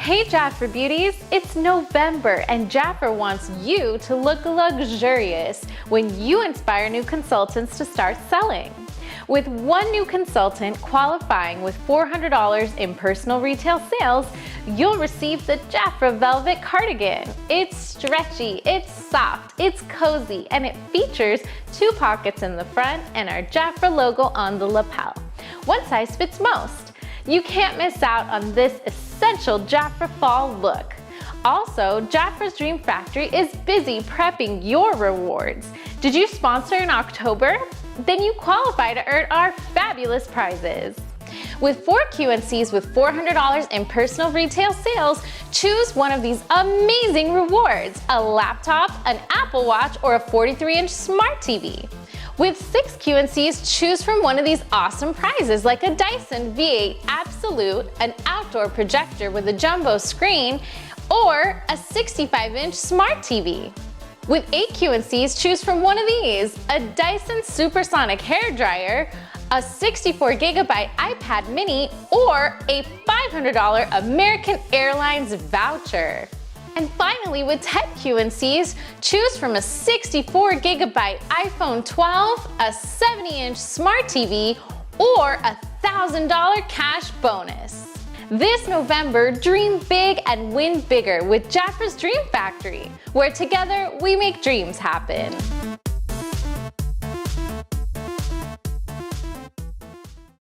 Hey JAFRA beauties, it's November and JAFRA wants you to look luxurious when you inspire new consultants to start selling. With one new consultant qualifying with $400 in personal retail sales, you'll receive the JAFRA Velvet Cardigan. It's stretchy, it's soft, it's cozy, and it features 2 pockets in the front and our JAFRA logo on the lapel. One size fits most. You can't miss out on this essential JAFRA fall look. Also, JAFRA's Dream Factory is busy prepping your rewards. Did you sponsor in October? Then you qualify to earn our fabulous prizes. With 4 Q&Cs with $400 in personal retail sales, choose one of these amazing rewards: a laptop, an Apple Watch, or a 43-inch smart TV. With 6 Q&Cs, choose from one of these awesome prizes like a Dyson V8 Absolute, an outdoor projector with a jumbo screen, or a 65-inch smart TV. With 8 Q&Cs, choose from one of these: a Dyson Supersonic hair dryer, a 64GB iPad mini, or a $500 American Airlines voucher. And finally, with 10 Q&Cs, choose from a 64GB iPhone 12, a 70-inch smart TV, or a $1,000 cash bonus. This November, dream big and win bigger with JAFRA's Dream Factory, where together we make dreams happen.